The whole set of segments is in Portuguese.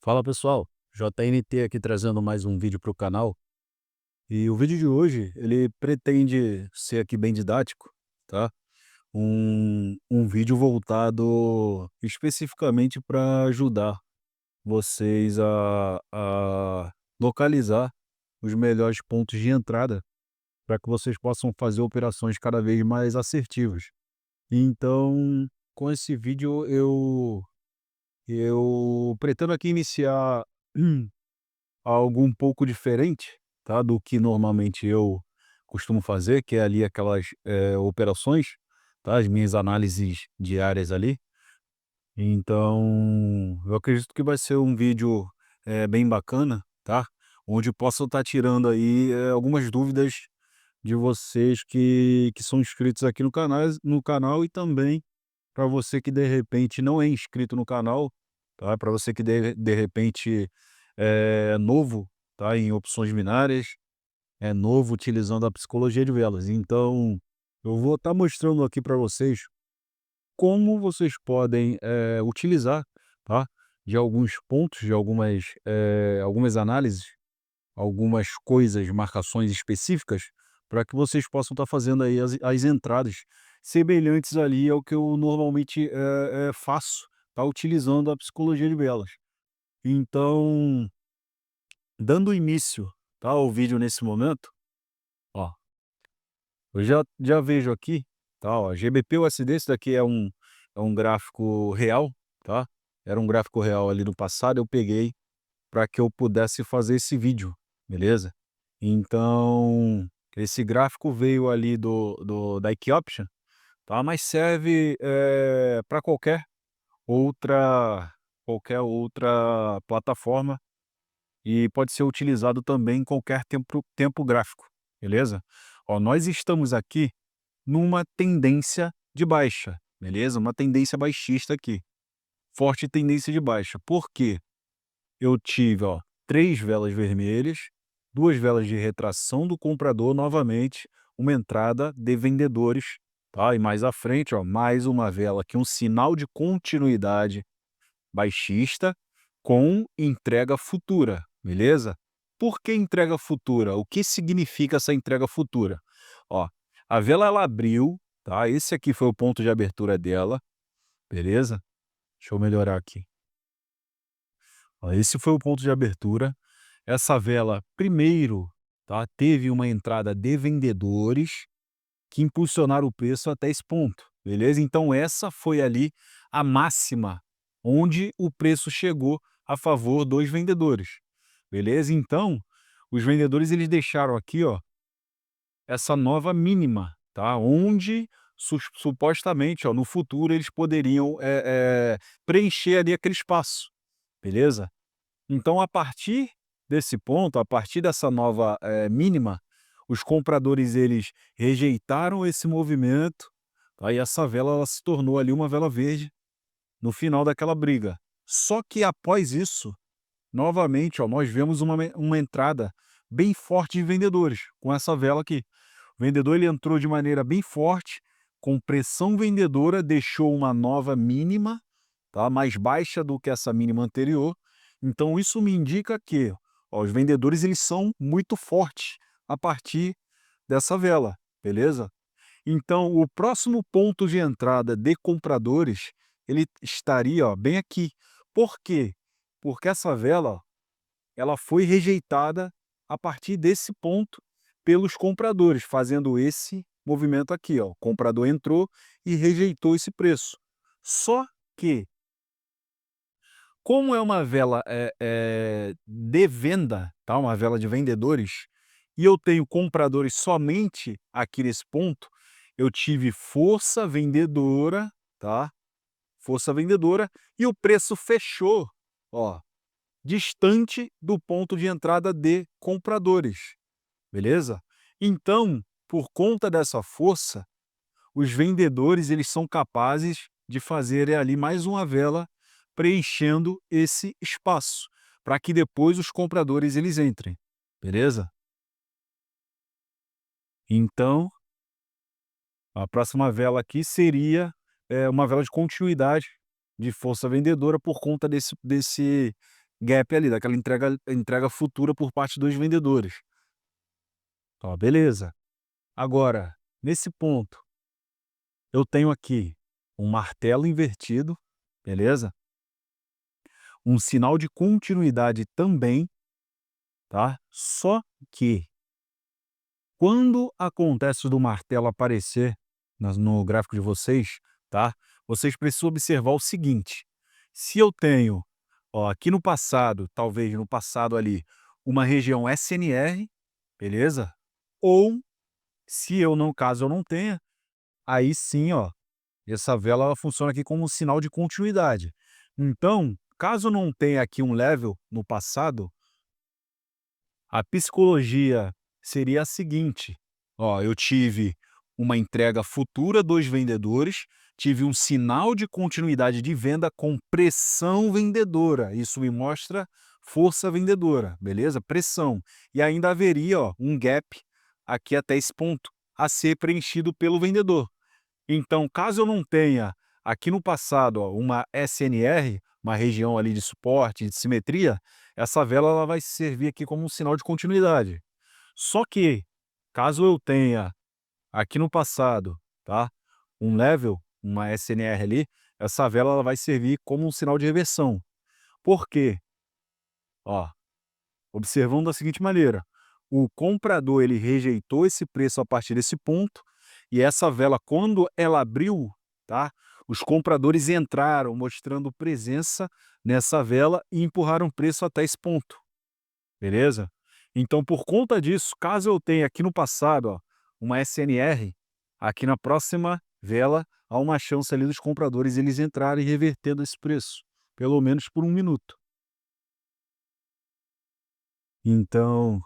Fala pessoal, JNT aqui trazendo mais um vídeo para o canal. E o vídeo de hoje, ele pretende ser aqui bem didático, tá? Um vídeo voltado especificamente para ajudar vocês a localizar os melhores pontos de entrada para que vocês possam fazer operações cada vez mais assertivas. Então, com esse vídeo eu pretendo aqui iniciar algo um pouco diferente, tá, do que normalmente eu costumo fazer, que é ali aquelas, operações, tá, as minhas análises diárias ali. Então, eu acredito que vai ser um vídeo, bem bacana, tá, onde posso estar tirando aí, algumas dúvidas de vocês que são inscritos aqui no canal e também para você que de repente não é inscrito no canal, tá? Para você que de repente é novo, tá? Em opções binárias, é novo utilizando a psicologia de velas. Então, eu vou estar mostrando aqui para vocês como vocês podem utilizar, tá? De alguns pontos, de algumas análises, algumas coisas, marcações específicas, para que vocês possam estar fazendo aí as entradas semelhantes ali ao que eu normalmente faço, tá, utilizando a psicologia de velas. Então, dando início, tá, ao vídeo nesse momento, ó, eu já vejo aqui, tá, ó, GBP/USD, esse daqui é um gráfico real, tá? Era um gráfico real ali no passado, eu peguei para que eu pudesse fazer esse vídeo, beleza? Então, esse gráfico veio ali da Equioption, tá? Mas serve para qualquer outra plataforma e pode ser utilizado também em qualquer tempo gráfico, beleza? Ó, nós estamos aqui numa tendência de baixa, beleza? Uma tendência baixista aqui, forte tendência de baixa. Por quê? Eu tive, ó, 3 velas vermelhas, 2 velas de retração do comprador novamente, uma entrada de vendedores, tá, e mais à frente, ó, mais uma vela aqui, um sinal de continuidade baixista com entrega futura, beleza? Por que entrega futura? O que significa essa entrega futura? Ó, a vela ela abriu, tá, esse aqui foi o ponto de abertura dela, beleza? Deixa eu melhorar aqui. Ó, esse foi o ponto de abertura. Essa vela, primeiro, tá, teve uma entrada de vendedores que impulsionaram o preço até esse ponto, beleza? Então essa foi ali a máxima onde o preço chegou a favor dos vendedores, beleza? Então, os vendedores eles deixaram aqui, ó, essa nova mínima, tá? Onde supostamente, ó, no futuro eles poderiam preencher ali aquele espaço, beleza? Então, a partir desse ponto, a partir dessa nova, mínima, os compradores eles rejeitaram esse movimento, tá, e essa vela ela se tornou ali uma vela verde no final daquela briga. Só que após isso, novamente, ó, nós vemos uma entrada bem forte de vendedores, com essa vela aqui. O vendedor ele entrou de maneira bem forte, com pressão vendedora, deixou uma nova mínima, tá, mais baixa do que essa mínima anterior. Então isso me indica que, ó, os vendedores eles são muito fortes a partir dessa vela, beleza? Então o próximo ponto de entrada de compradores, ele estaria, ó, bem aqui. Por quê? Porque essa vela, ó, ela foi rejeitada a partir desse ponto pelos compradores, fazendo esse movimento aqui, ó. O comprador entrou e rejeitou esse preço. Só que, como é uma vela de venda, tá? Uma vela de vendedores, e eu tenho compradores somente aqui nesse ponto, eu tive força vendedora, tá? Força vendedora, e o preço fechou, ó, distante do ponto de entrada de compradores, beleza? Então, por conta dessa força, os vendedores eles são capazes de fazer ali mais uma vela preenchendo esse espaço, para que depois os compradores eles entrem, beleza? Então, a próxima vela aqui seria uma vela de continuidade de força vendedora por conta gap ali, daquela entrega futura por parte dos vendedores. Ó, beleza. Agora, nesse ponto, eu tenho aqui um martelo invertido, beleza? Um sinal de continuidade também, tá? Só que quando acontece do martelo aparecer no gráfico de vocês, tá? Vocês precisam observar o seguinte: se eu tenho, ó, aqui no passado, talvez no passado ali, uma região SNR, beleza? Ou se eu não, caso eu não tenha, aí sim, ó, essa vela ela funciona aqui como um sinal de continuidade. Então, caso não tenha aqui um level no passado, a psicologia seria a seguinte: ó, eu tive uma entrega futura dos vendedores, tive um sinal de continuidade de venda com pressão vendedora. Isso me mostra força vendedora, beleza? Pressão. E ainda haveria, ó, um gap aqui até esse ponto a ser preenchido pelo vendedor. Então, caso eu não tenha aqui no passado, ó, uma SNR, uma região ali de suporte, de simetria, essa vela ela vai servir aqui como um sinal de continuidade. Só que, caso eu tenha aqui no passado, tá, um level, uma SNR ali, essa vela ela vai servir como um sinal de reversão. Por quê? Ó, observando da seguinte maneira: o comprador ele rejeitou esse preço a partir desse ponto, e essa vela, quando ela abriu, tá? Os compradores entraram mostrando presença nessa vela e empurraram o preço até esse ponto, beleza? Então, por conta disso, caso eu tenha aqui no passado, ó, uma SNR, aqui na próxima vela há uma chance ali dos compradores eles entrarem revertendo esse preço, pelo menos por 1 minuto. Então,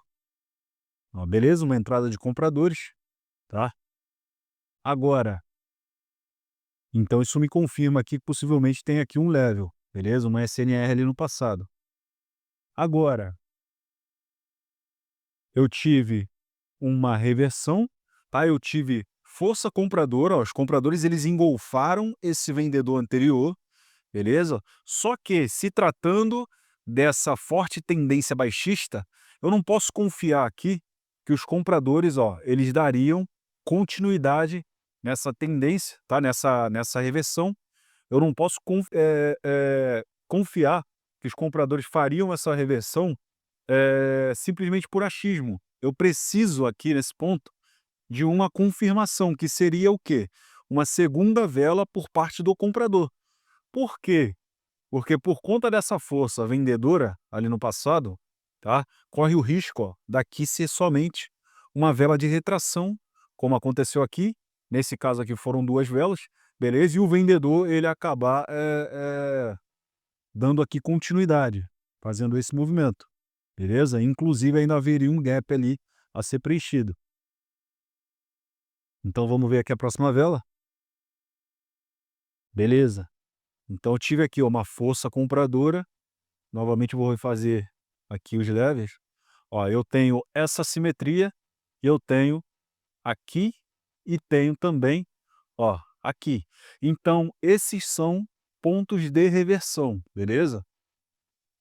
ó, beleza, uma entrada de compradores, tá? Agora, então isso me confirma aqui que possivelmente tem aqui um level, beleza? Uma SNR ali no passado. Agora, eu tive uma reversão, tá? Eu tive força compradora, ó, os compradores eles engolfaram esse vendedor anterior, beleza? Só que se tratando dessa forte tendência baixista, eu não posso confiar aqui que os compradores, ó, eles dariam continuidade nessa tendência, tá? Nessa reversão. Eu não posso confiar que os compradores fariam essa reversão simplesmente por achismo. Eu preciso aqui nesse ponto de uma confirmação, que seria o quê? Uma segunda vela por parte do comprador. Por quê? Porque por conta dessa força vendedora ali no passado, tá, corre o risco, ó, daqui ser somente uma vela de retração, como aconteceu aqui. Nesse caso aqui foram 2 velas, beleza? E o vendedor ele acabar dando aqui continuidade, fazendo esse movimento, beleza? Inclusive ainda haveria um gap ali a ser preenchido. Então vamos ver aqui a próxima vela. Beleza. Então eu tive aqui, ó, uma força compradora. Novamente eu vou refazer aqui os levels. Ó, eu tenho essa simetria, eu tenho aqui e tenho também, ó, aqui. Então esses são pontos de reversão, beleza?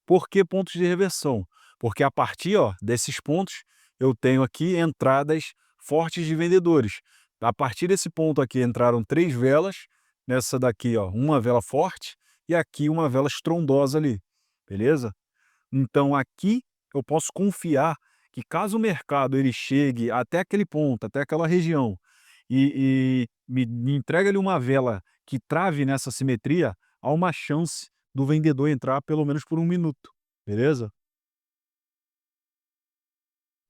Por que pontos de reversão? Porque a partir, ó, desses pontos eu tenho aqui entradas fortes de vendedores. A partir desse ponto aqui entraram 3 velas, nessa daqui, ó, uma vela forte e aqui uma vela estrondosa ali, beleza? Então aqui eu posso confiar que caso o mercado ele chegue até aquele ponto, até aquela região e me entregue ali uma vela que trave nessa simetria, há uma chance do vendedor entrar pelo menos por 1 minuto, beleza?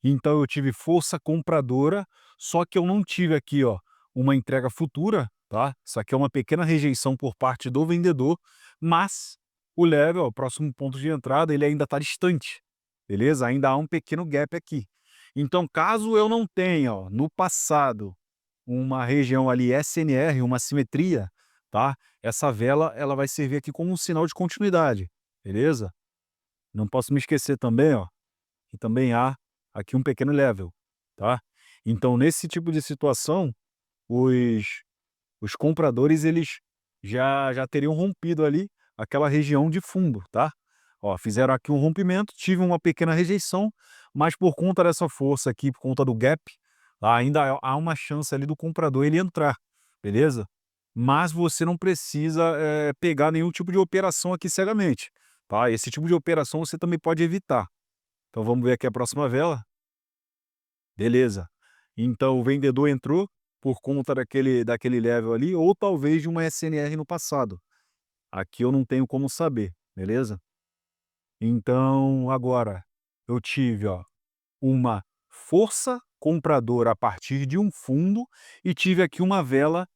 Então eu tive força compradora, só que eu não tive aqui, ó, uma entrega futura, tá? Isso aqui é uma pequena rejeição por parte do vendedor, mas o level, ó, o próximo ponto de entrada, ele ainda está distante, beleza? Ainda há um pequeno gap aqui. Então, caso eu não tenha, ó, no passado, uma região ali SNR, uma simetria, tá? Essa vela, ela vai servir aqui como um sinal de continuidade, beleza? Não posso me esquecer também, ó, que também há aqui um pequeno level, tá? Então, nesse tipo de situação, os, os compradores eles já teriam rompido ali aquela região de fundo, tá? Ó, fizeram aqui um rompimento, tive uma pequena rejeição, mas por conta dessa força aqui, por conta do gap, ainda há uma chance ali do comprador ele entrar, beleza? Mas você não precisa, pegar nenhum tipo de operação aqui cegamente, tá? Esse tipo de operação você também pode evitar. Então vamos ver aqui a próxima vela. Beleza. Então o vendedor entrou por conta daquele level ali, ou talvez de uma SNR no passado. Aqui eu não tenho como saber, beleza? Então agora eu tive, ó, uma força compradora a partir de um fundo e tive aqui uma vela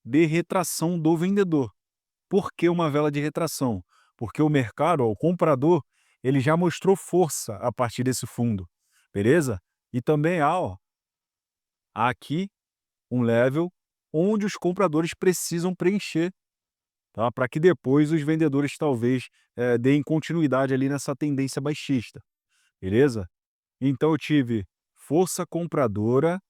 de retração do vendedor. Por que uma vela de retração? Porque o mercado, ó, o comprador, ele já mostrou força a partir desse fundo, beleza? E também há aqui um level onde os compradores precisam preencher, tá? Para que depois os vendedores talvez deem continuidade ali nessa tendência baixista, beleza? Então eu tive força compradora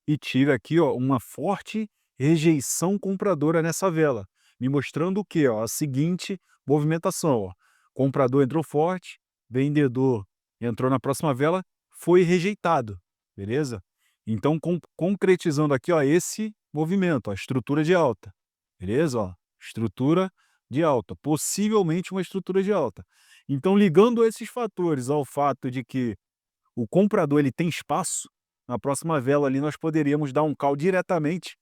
e tive aqui, ó, uma forte rejeição compradora nessa vela, me mostrando o quê? Ó, a seguinte movimentação, ó, comprador entrou forte, vendedor entrou na próxima vela, foi rejeitado, beleza? Então concretizando aqui, ó, esse movimento, ó, estrutura de alta, beleza? Ó, estrutura de alta, possivelmente uma estrutura de alta. Então ligando esses fatores ao fato de que o comprador ele tem espaço, na próxima vela ali nós poderíamos dar um call diretamente,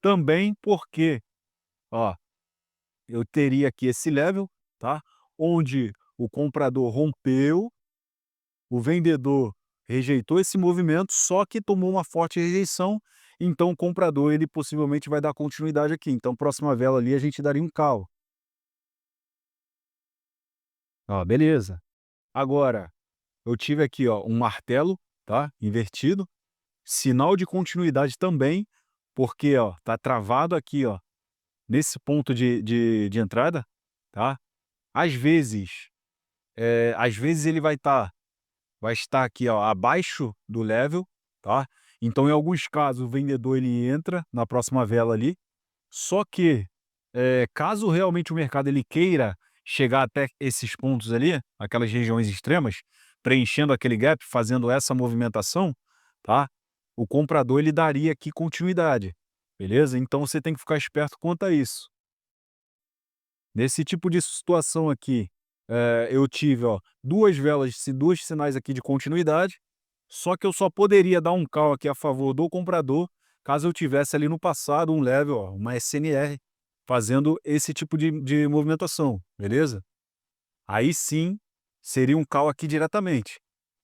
também porque, ó, eu teria aqui esse level, tá, onde o comprador rompeu, o vendedor rejeitou esse movimento, só que tomou uma forte rejeição, então o comprador ele possivelmente vai dar continuidade aqui, então próxima vela ali a gente daria um call. Ó, beleza. Agora, eu tive aqui, ó, um martelo, tá, invertido, sinal de continuidade também, porque, ó, tá travado aqui, ó, nesse ponto de entrada, tá. Às vezes ele vai estar aqui, ó, abaixo do level, tá. Então em alguns casos o vendedor ele entra na próxima vela ali, só que, caso realmente o mercado ele queira chegar até esses pontos ali, aquelas regiões extremas, preenchendo aquele gap, fazendo essa movimentação, tá, o comprador ele daria aqui continuidade, beleza? Então você tem que ficar esperto quanto a isso. Nesse tipo de situação aqui, eu tive, ó, 2 velas, 2 sinais aqui de continuidade, só que eu só poderia dar um call aqui a favor do comprador, caso eu tivesse ali no passado um level, ó, uma SNR, fazendo esse tipo de movimentação, beleza? Aí sim, seria um call aqui diretamente.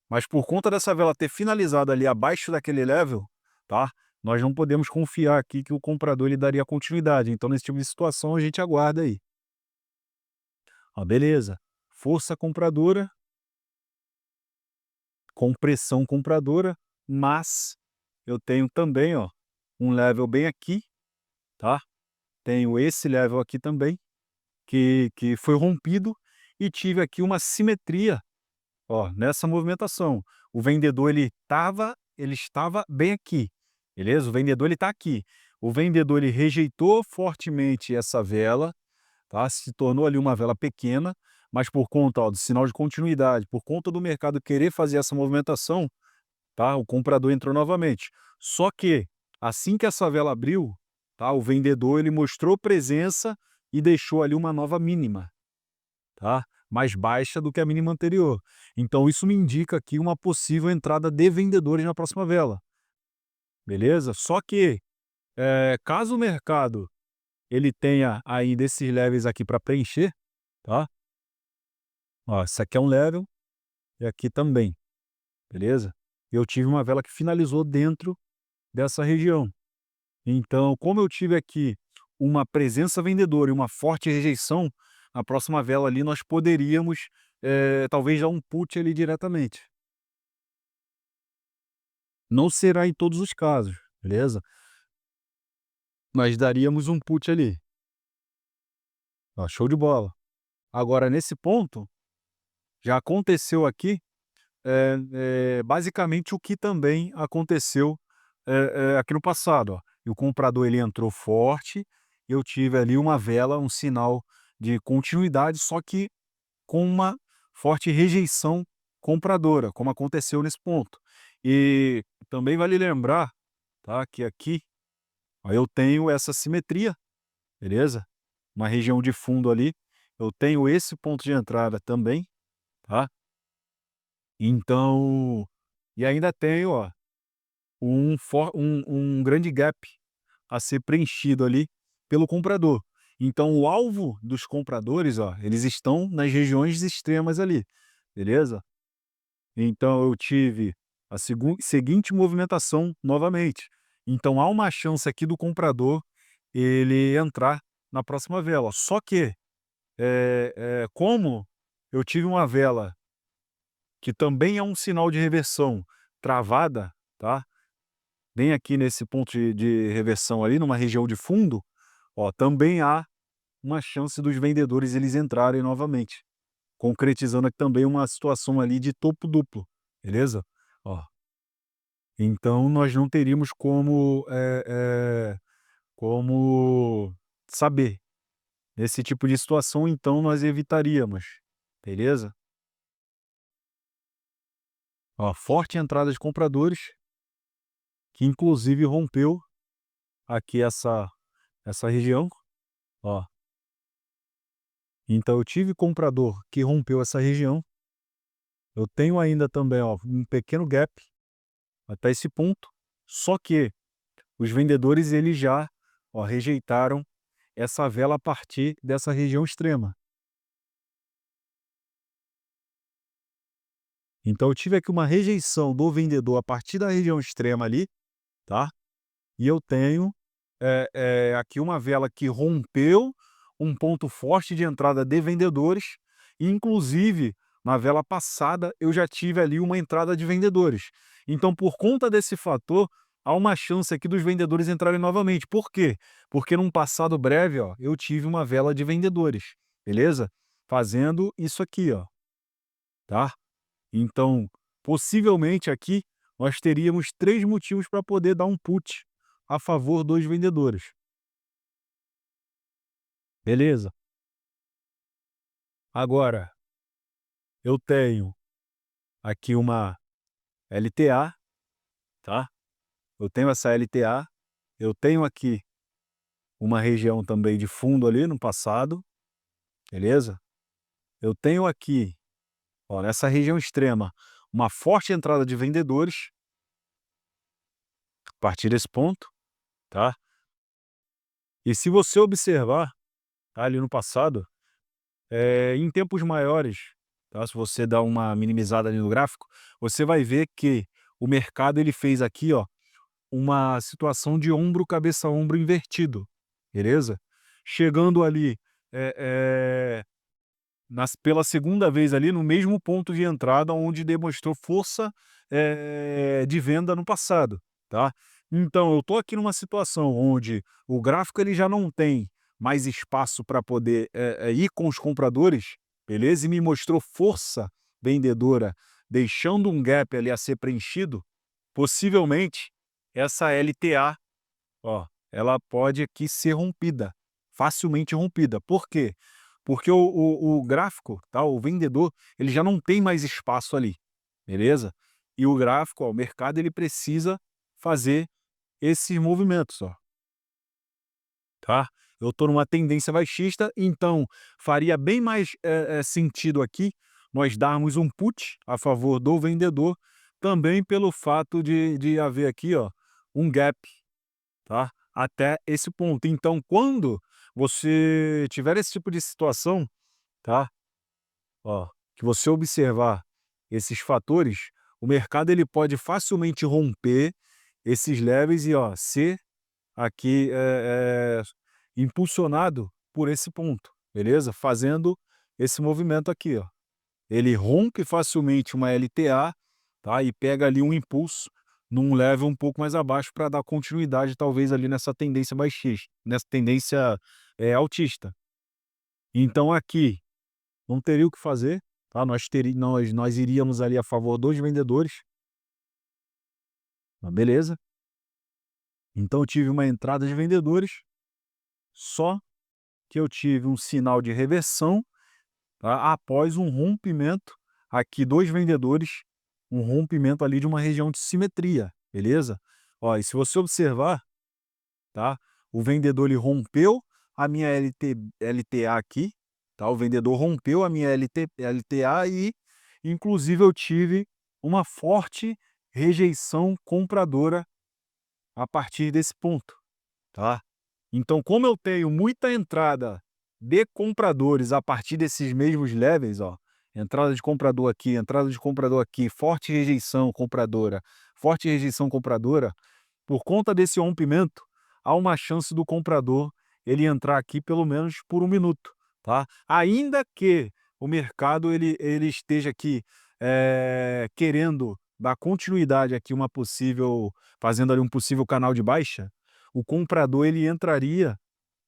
Mas por conta dessa vela ter finalizado ali abaixo daquele level, tá? Nós não podemos confiar aqui que o comprador ele daria continuidade. Então, nesse tipo de situação, a gente aguarda aí. Ó, beleza. Força compradora, com pressão compradora, mas eu tenho também, ó, um level bem aqui, tá? Tenho esse level aqui também, que foi rompido e tive aqui uma simetria, ó, nessa movimentação. O vendedor ele estava bem aqui, beleza? O vendedor ele está aqui. O vendedor ele rejeitou fortemente essa vela, tá? Se tornou ali uma vela pequena, mas por conta, ó, do sinal de continuidade, por conta do mercado querer fazer essa movimentação, tá? O comprador entrou novamente. Só que, assim que essa vela abriu, tá? O vendedor ele mostrou presença e deixou ali uma nova mínima, tá? Mais baixa do que a mínima anterior. Então isso me indica aqui uma possível entrada de vendedores na próxima vela, beleza? Só que, caso o mercado ele tenha ainda esses levels aqui para preencher, tá? Ó, esse aqui é um level e aqui também, beleza? Eu tive uma vela que finalizou dentro dessa região. Então, como eu tive aqui uma presença vendedora e uma forte rejeição, a próxima vela ali nós poderíamos, talvez dar um put ali diretamente. Não será em todos os casos, beleza? Mas daríamos um put ali. Ó, show de bola. Agora, nesse ponto, já aconteceu aqui, basicamente o que também aconteceu aqui no passado. Ó. E o comprador ele entrou forte, eu tive ali uma vela, um sinal de continuidade, só que com uma forte rejeição compradora, como aconteceu nesse ponto. E também vale lembrar, tá, que aqui, ó, eu tenho essa simetria, beleza? Uma região de fundo ali, eu tenho esse ponto de entrada também, tá? Então, e ainda tenho, ó, um grande gap a ser preenchido ali pelo comprador. Então o alvo dos compradores, ó, eles estão nas regiões extremas ali, beleza? Então eu tive a seguinte movimentação novamente. Então há uma chance aqui do comprador ele entrar na próxima vela. Só que, como eu tive uma vela que também é um sinal de reversão travada, tá? Bem aqui nesse ponto de reversão ali, numa região de fundo, ó, também há uma chance dos vendedores eles entrarem novamente, concretizando aqui também uma situação ali de topo duplo, beleza? Ó, então nós não teríamos como saber. Nesse tipo de situação, então nós evitaríamos, beleza? Ó, forte entrada de compradores, que inclusive rompeu aqui essa região, ó. Então eu tive comprador que rompeu essa região. Eu tenho ainda também, ó, um pequeno gap até esse ponto, só que os vendedores eles já, ó, rejeitaram essa vela a partir dessa região extrema. Então eu tive aqui uma rejeição do vendedor a partir da região extrema ali, tá? E eu tenho aqui uma vela que rompeu um ponto forte de entrada de vendedores, e inclusive na vela passada eu já tive ali uma entrada de vendedores. Então, por conta desse fator, há uma chance aqui dos vendedores entrarem novamente. Por quê? Porque num passado breve, ó, eu tive uma vela de vendedores, beleza? Fazendo isso aqui, ó, tá? Então, possivelmente aqui nós teríamos 3 motivos para poder dar um put a favor dos vendedores. Beleza? Agora, eu tenho aqui uma LTA, tá? Eu tenho essa LTA, eu tenho aqui uma região também de fundo ali no passado, beleza? Eu tenho aqui, ó, nessa região extrema, uma forte entrada de vendedores a partir desse ponto, tá? E se você observar, tá, ali no passado, em tempos maiores, tá, se você dá uma minimizada ali no gráfico, você vai ver que o mercado ele fez aqui, ó, uma situação de ombro, cabeça, ombro invertido, beleza? Chegando ali, eh eh, pela segunda vez ali no mesmo ponto de entrada onde demonstrou força, de venda no passado, tá? Então eu tô aqui numa situação onde o gráfico ele já não tem mais espaço para poder, ir com os compradores, beleza? E me mostrou força vendedora, deixando um gap ali a ser preenchido, possivelmente essa LTA, ó, ela pode aqui ser rompida, facilmente rompida. Por quê? Porque o gráfico, tá, o vendedor, ele já não tem mais espaço ali, beleza? E o gráfico, ó, o mercado ele precisa fazer esses movimentos, ó, tá? Eu estou numa tendência baixista, então faria bem mais, sentido aqui nós darmos um put a favor do vendedor, também pelo fato de haver aqui, ó, um gap, tá, até esse ponto. Então quando você tiver esse tipo de situação, tá, ó, que você observar esses fatores, o mercado ele pode facilmente romper esses levels e, ó, ser aqui, impulsionado por esse ponto, beleza? Fazendo esse movimento aqui, ó. Ele rompe facilmente uma LTA, tá, e pega ali um impulso num level um pouco mais abaixo para dar continuidade talvez ali nessa tendência baixista, nessa tendência, altista. Então aqui não teria o que fazer, tá, nós iríamos ali a favor dos vendedores, mas beleza. Então eu tive uma entrada de vendedores, só que eu tive um sinal de reversão tá? Após um rompimento, aqui 2 vendedores, um rompimento ali de uma região de simetria, beleza? Ó, e se você observar, tá, o vendedor ele rompeu a minha LTA aqui, tá? O vendedor rompeu a minha LTA e, inclusive, eu tive uma forte rejeição compradora a partir desse ponto, tá? Então, como eu tenho muita entrada de compradores a partir desses mesmos levels, ó, entrada de comprador aqui, forte rejeição compradora, por conta desse rompimento, há uma chance do comprador ele entrar aqui pelo menos por 1 minuto, tá? Ainda que o mercado ele esteja aqui, querendo dar continuidade aqui fazendo ali um possível canal de baixa, o comprador ele entraria,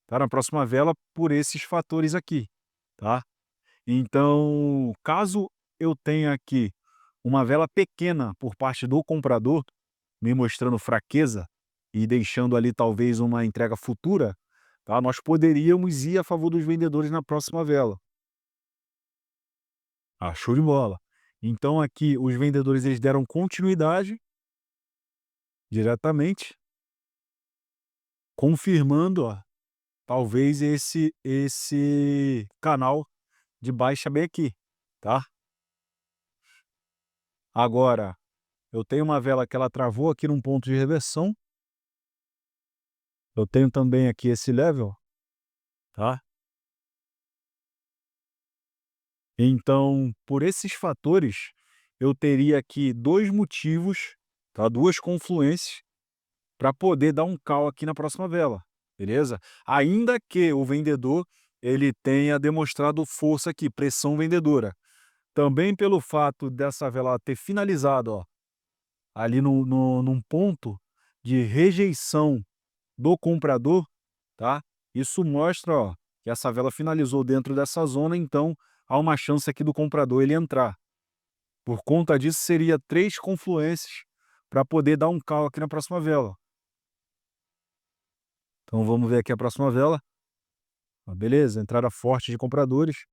tá, na próxima vela por esses fatores aqui, tá? Então, caso eu tenha aqui uma vela pequena por parte do comprador, me mostrando fraqueza e deixando ali talvez uma entrega futura, tá, nós poderíamos ir a favor dos vendedores na próxima vela. Ah, show de bola. Então aqui os vendedores eles deram continuidade diretamente, confirmando, ó, talvez esse canal de baixa bem aqui, tá? Agora, eu tenho uma vela que ela travou aqui num ponto de reversão, eu tenho também aqui esse level, tá? Então, por esses fatores, eu teria aqui 2 motivos, tá? 2 confluências para poder dar um call aqui na próxima vela, beleza? Ainda que o vendedor ele tenha demonstrado força aqui, pressão vendedora. Também pelo fato dessa vela ter finalizado, ó, ali num ponto de rejeição do comprador, tá? Isso mostra, ó, que essa vela finalizou dentro dessa zona, então há uma chance aqui do comprador ele entrar. Por conta disso, seria 3 confluências para poder dar um call aqui na próxima vela. Então vamos ver aqui a próxima vela. Ah, beleza, entrada forte de compradores.